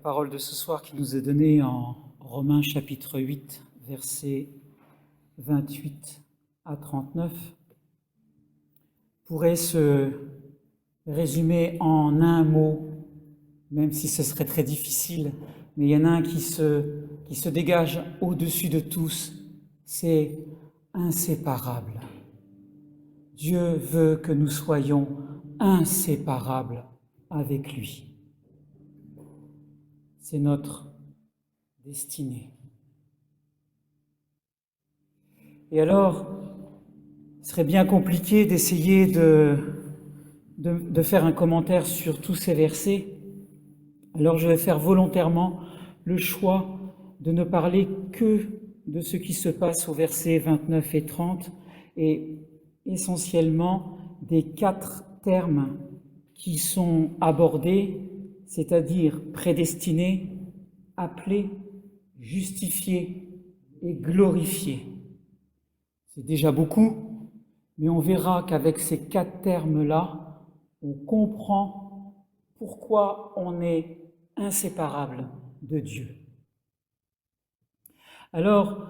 parole de ce soir qui nous est donnée en Romains chapitre 8, versets 28 à 39, pourrait se résumer en un mot, même si ce serait très difficile, mais il y en a un qui se dégage au-dessus de tous, c'est inséparable. Dieu veut que nous soyons inséparables avec lui. C'est notre destinée. Et alors, ce serait bien compliqué d'essayer de faire un commentaire sur tous ces versets. Alors je vais faire volontairement le choix de ne parler que de ce qui se passe aux versets 29 et 30 et essentiellement des 4 termes qui sont abordés, c'est-à-dire prédestiné, appelé, justifié et glorifié. C'est déjà beaucoup, mais on verra qu'avec ces 4 termes-là, on comprend pourquoi on est inséparable de Dieu. Alors,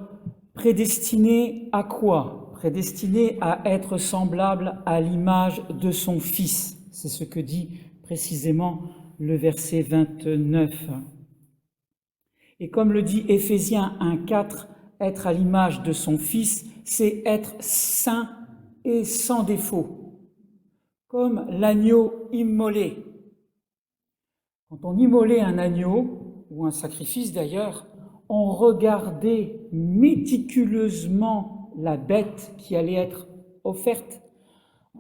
prédestiné à quoi? Prédestiné à être semblable à l'image de son Fils. C'est ce que dit précisément le verset 29. Et comme le dit Éphésiens 1,4, être à l'image de son Fils, c'est être saint et sans défaut, comme l'agneau immolé. Quand on immolait un agneau, ou un sacrifice d'ailleurs, on regardait méticuleusement la bête qui allait être offerte,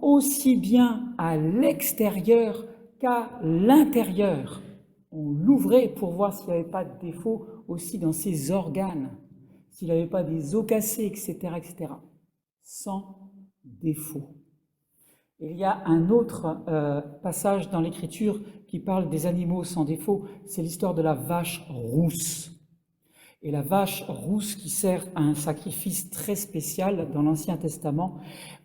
aussi bien à l'extérieur qu'à l'intérieur. On l'ouvrait pour voir s'il n'y avait pas de défaut aussi dans ses organes, s'il n'avait pas des os cassés, etc., etc. Sans défaut. Il y a un autre passage dans l'Écriture qui parle des animaux sans défaut, c'est l'histoire de la vache rousse. Et la vache rousse qui sert à un sacrifice très spécial dans l'Ancien Testament,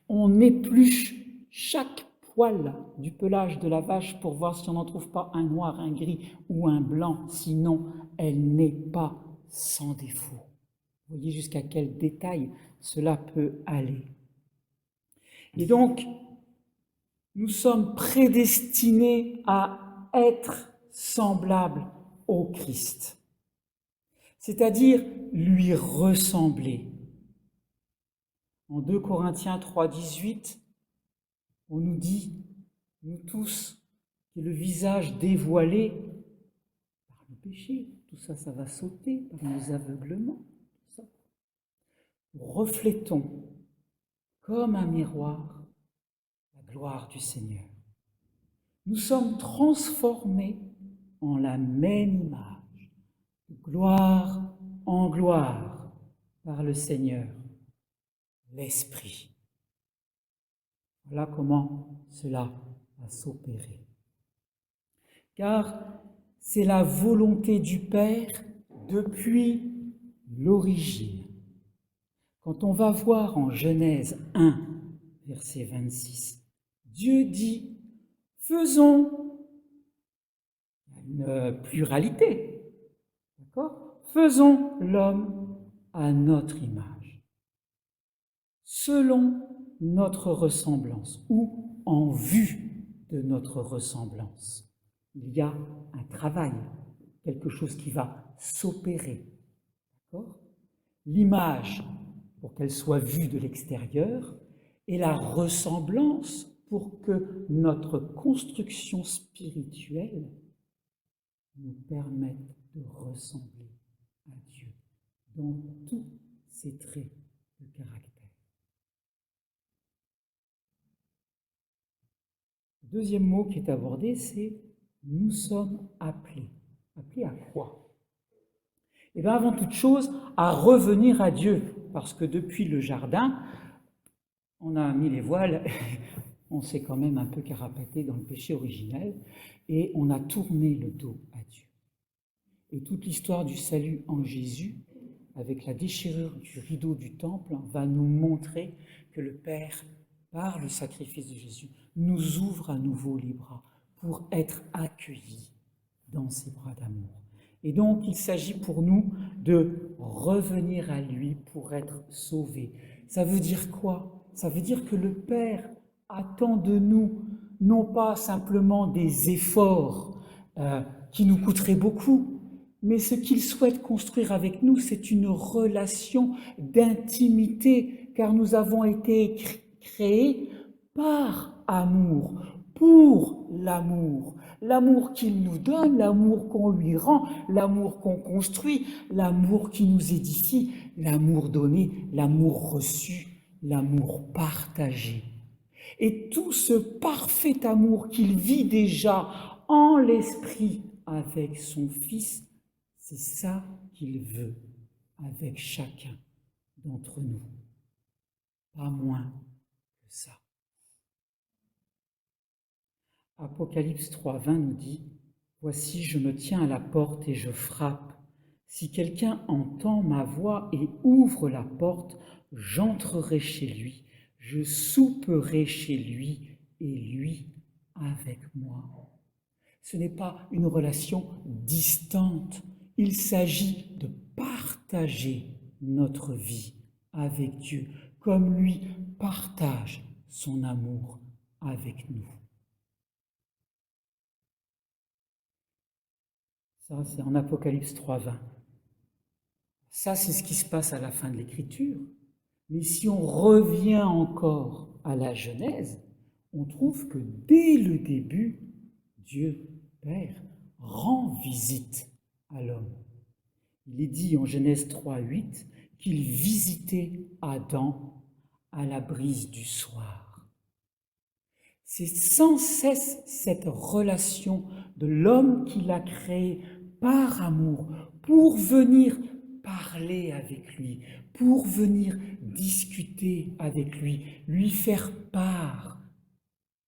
on épluche chaque poil du pelage de la vache pour voir si on n'en trouve pas un noir, un gris ou un blanc, sinon elle n'est pas sans défaut. Vous voyez jusqu'à quel détail cela peut aller. Et donc, nous sommes prédestinés à être semblables au Christ, c'est-à-dire lui ressembler. En 2 Corinthiens 3, 18, on nous dit, nous tous, que le visage dévoilé par le péché, tout ça, ça va sauter par nos aveuglements, tout ça. Reflétons comme un miroir la gloire du Seigneur. Nous sommes transformés en la même image, de gloire en gloire, par le Seigneur, l'Esprit. Voilà comment cela va s'opérer. Car c'est la volonté du Père depuis l'origine. Quand on va voir en Genèse 1, verset 26, Dieu dit « Faisons » une pluralité, d'accord ? « Faisons l'homme à notre image, selon notre ressemblance ou en vue de notre ressemblance. » Il y a un travail, quelque chose qui va s'opérer. D'accord ? L'image, pour qu'elle soit vue de l'extérieur, et la ressemblance pour que notre construction spirituelle nous permette de ressembler à Dieu dans tous ses traits de caractère. Le deuxième mot qui est abordé, c'est « nous sommes appelés ». Appelés à quoi ? Eh bien, avant toute chose, à revenir à Dieu, parce que depuis le jardin, on a mis les voiles, on s'est quand même un peu carapaté dans le péché originel, et on a tourné le dos à Dieu. Et toute l'histoire du salut en Jésus, avec la déchirure du rideau du temple, va nous montrer que le Père, par le sacrifice de Jésus, nous ouvre à nouveau les bras pour être accueillis dans ses bras d'amour. Et donc, il s'agit pour nous de revenir à lui pour être sauvés. Ça veut dire quoi? Ça veut dire que le Père attend de nous non pas simplement des efforts qui nous coûteraient beaucoup, mais ce qu'il souhaite construire avec nous, c'est une relation d'intimité, car nous avons été créés par amour, pour l'amour. L'amour qu'il nous donne, l'amour qu'on lui rend, l'amour qu'on construit, l'amour qui nous édifie, l'amour donné, l'amour reçu, l'amour partagé. Et tout ce parfait amour qu'il vit déjà en l'esprit avec son Fils, c'est ça qu'il veut avec chacun d'entre nous. Pas moins que ça. Apocalypse 3,20 nous dit « Voici, je me tiens à la porte et je frappe. Si quelqu'un entend ma voix et ouvre la porte, j'entrerai chez lui, je souperai chez lui et lui avec moi. » Ce n'est pas une relation distante, il s'agit de partager notre vie avec Dieu, comme lui partage son amour avec nous. Ça, c'est en Apocalypse 3,20. Ça, c'est ce qui se passe à la fin de l'Écriture. Mais si on revient encore à la Genèse, on trouve que dès le début, Dieu Père rend visite à l'homme. Il est dit en Genèse 3,8 qu'il visitait Adam à la brise du soir. C'est sans cesse cette relation de l'homme qu'il a créé par amour, pour venir parler avec lui, pour venir discuter avec lui, lui faire part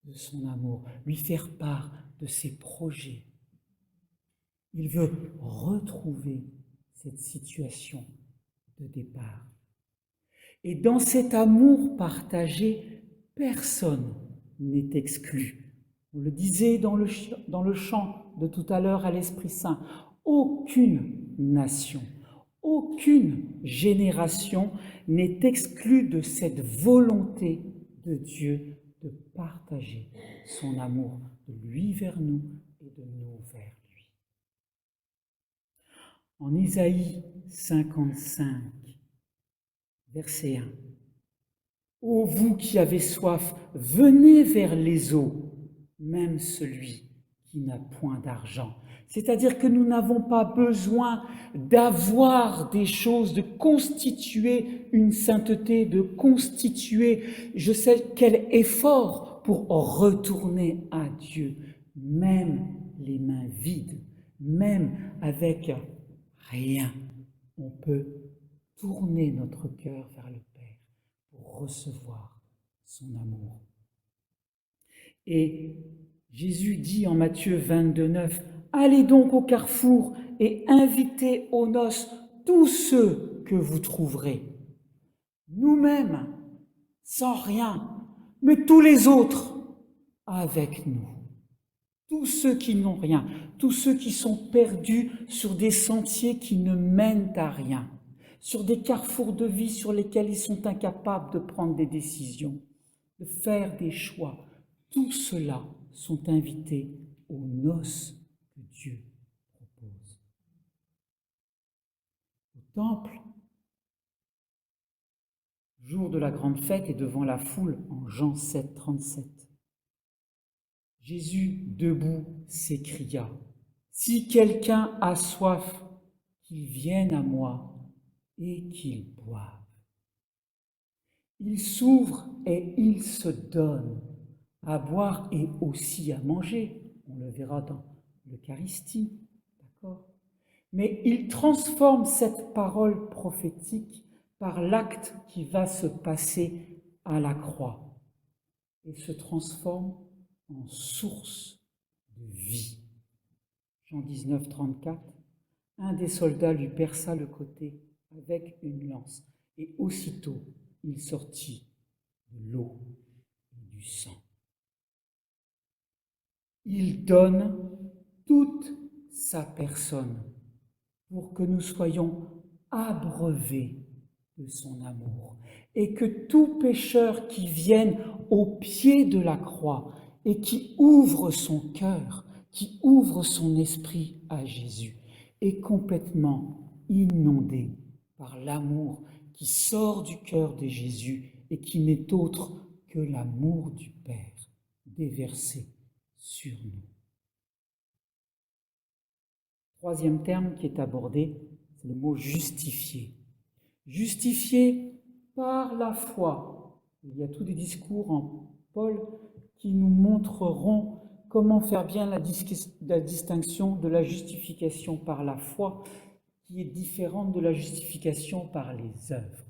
de son amour, lui faire part de ses projets. Il veut retrouver cette situation de départ. Et dans cet amour partagé, personne n'est exclu. On le disait dans le chant de tout à l'heure à l'Esprit Saint, aucune nation, aucune génération n'est exclue de cette volonté de Dieu de partager son amour de lui vers nous et de nous vers lui. En Isaïe 55, verset 1. « Ô vous qui avez soif, venez vers les eaux, même celui qui n'a point d'argent. » C'est-à-dire que nous n'avons pas besoin d'avoir des choses, de constituer une sainteté, de constituer je sais quel effort pour retourner à Dieu, même les mains vides, même avec rien. On peut tourner notre cœur vers le Père pour recevoir son amour. Et Jésus dit en Matthieu 22, 9, « Allez donc au carrefour et invitez aux noces tous ceux que vous trouverez. Nous-mêmes, sans rien, mais tous les autres avec nous. Tous ceux qui n'ont rien, tous ceux qui sont perdus sur des sentiers qui ne mènent à rien, sur des carrefours de vie sur lesquels ils sont incapables de prendre des décisions, de faire des choix. Tous ceux-là sont invités aux noces que Dieu propose. Au temple, jour de la grande fête et devant la foule en Jean 7, 37, Jésus, debout, s'écria, « Si quelqu'un a soif, qu'il vienne à moi et qu'il boive. » Il s'ouvre et il se donne à boire et aussi à manger. On le verra dans l'Eucharistie, d'accord ? Mais il transforme cette parole prophétique par l'acte qui va se passer à la croix et se transforme en source de vie. Jean 19, 34, un des soldats lui perça le côté avec une lance, et aussitôt il sortit de l'eau et du sang. Il donne toute sa personne pour que nous soyons abreuvés de son amour, et que tout pécheur qui vienne au pied de la croix et qui ouvre son cœur, qui ouvre son esprit à Jésus, est complètement inondé par l'amour qui sort du cœur de Jésus et qui n'est autre que l'amour du Père déversé sur nous. Troisième terme qui est abordé, c'est le mot justifié. Justifié par la foi. Il y a tous des discours en Paul qui nous montreront comment faire bien la distinction de la justification par la foi, qui est différente de la justification par les œuvres.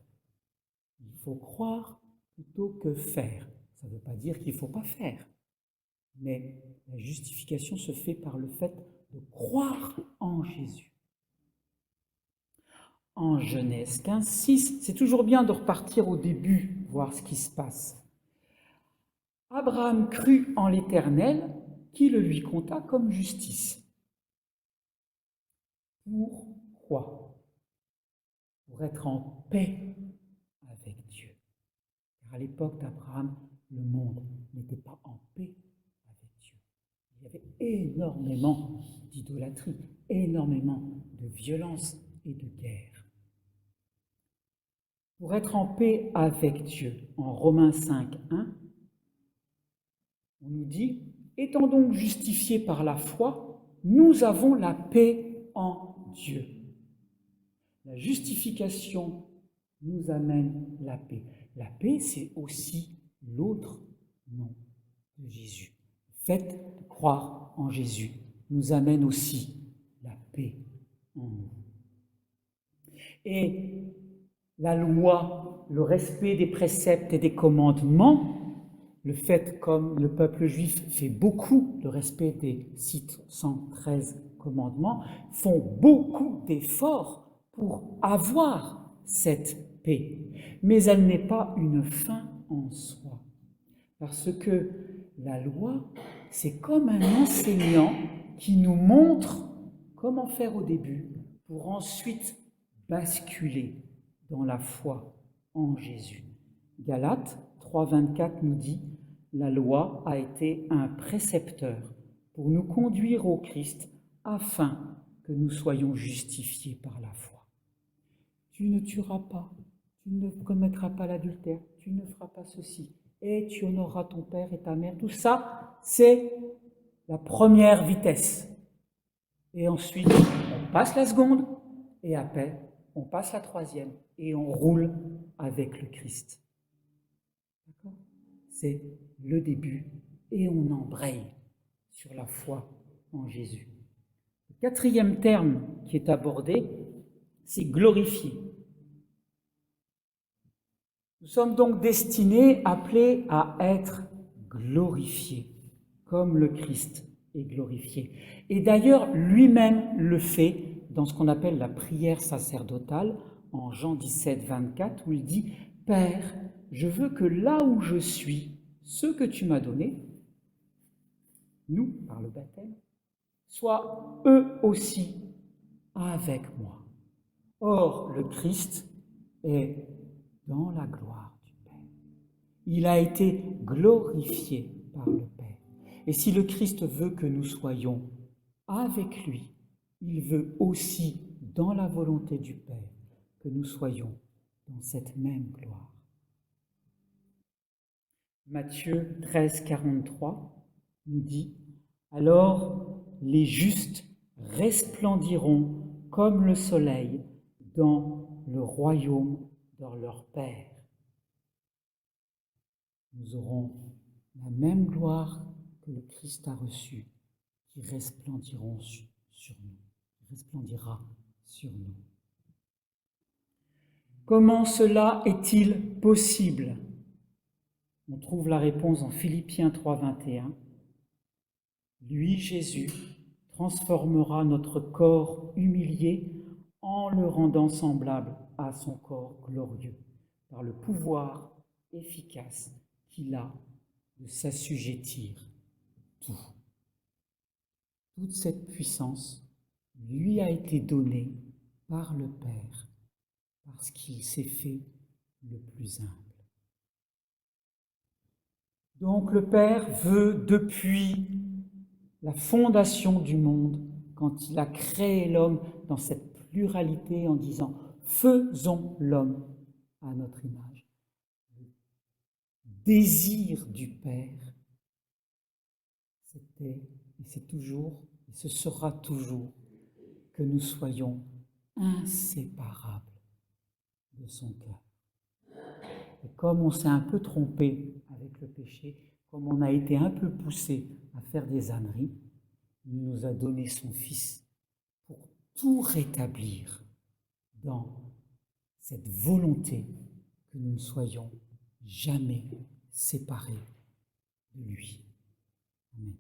Il faut croire plutôt que faire. Ça ne veut pas dire qu'il ne faut pas faire, mais la justification se fait par le fait de croire en Jésus. En Genèse 15, 6, c'est toujours bien de repartir au début, voir ce qui se passe. Abraham crut en l'Éternel, qui le lui compta comme justice. Pourquoi ? Pour être en paix avec Dieu. Car à l'époque d'Abraham, le monde n'était pas en paix avec Dieu. Il y avait énormément d'idolâtrie, énormément de violence et de guerre. Pour être en paix avec Dieu, en Romains 5, 1, on nous dit « Étant donc justifiés par la foi, nous avons la paix en Dieu. » La justification nous amène la paix. La paix, c'est aussi l'autre nom de Jésus. Le fait de croire en Jésus nous amène aussi la paix en nous. Et la loi, le respect des préceptes et des commandements, le fait, comme le peuple juif fait beaucoup, le respect des 613 commandements, font beaucoup d'efforts pour avoir cette paix. Mais elle n'est pas une fin en soi. Parce que la loi, c'est comme un enseignant qui nous montre comment faire au début pour ensuite basculer dans la foi en Jésus. Galates 3,24 nous dit « La loi a été un précepteur pour nous conduire au Christ afin que nous soyons justifiés par la foi. » Tu ne tueras pas, tu ne commettras pas l'adultère, tu ne feras pas ceci, et tu honoreras ton père et ta mère. Tout ça, c'est la première vitesse. Et ensuite, on passe la seconde, et après, on passe la troisième, et on roule avec le Christ. D'accord ? C'est le début, et on embraye sur la foi en Jésus. Le quatrième terme qui est abordé, c'est glorifier. Nous sommes donc destinés, appelés à être glorifiés, comme le Christ est glorifié. Et d'ailleurs, lui-même le fait dans ce qu'on appelle la prière sacerdotale, en Jean 17, 24, où il dit « Père, je veux que là où je suis, ceux que tu m'as donnés, nous, par le baptême, soient eux aussi avec moi. » Or, le Christ est dans la gloire du Père. Il a été glorifié par le Père. Et si le Christ veut que nous soyons avec lui, il veut aussi, dans la volonté du Père, que nous soyons dans cette même gloire. Matthieu 13, 43 nous dit « Alors les justes resplendiront comme le soleil dans le royaume de leur Père. » Nous aurons la même gloire que le Christ a reçue, qui resplendiront sur nous, qui resplendira sur nous. Comment cela est-il possible ? On trouve la réponse en Philippiens 3, 21. Lui, Jésus, transformera notre corps humilié en le rendant semblable à son corps glorieux, par le pouvoir efficace qu'il a de s'assujettir tout. Toute cette puissance lui a été donnée par le Père, parce qu'il s'est fait le plus humble. Donc le Père veut, depuis la fondation du monde, quand il a créé l'homme dans cette pluralité en disant « faisons l'homme à notre image », le désir du Père, c'était, et c'est toujours, et ce sera toujours, que nous soyons inséparables de son cœur. Et comme on s'est un peu trompé avec le péché, comme on a été un peu poussé à faire des âneries, il nous a donné son Fils pour tout rétablir dans cette volonté que nous ne soyons jamais séparés de lui. Amen.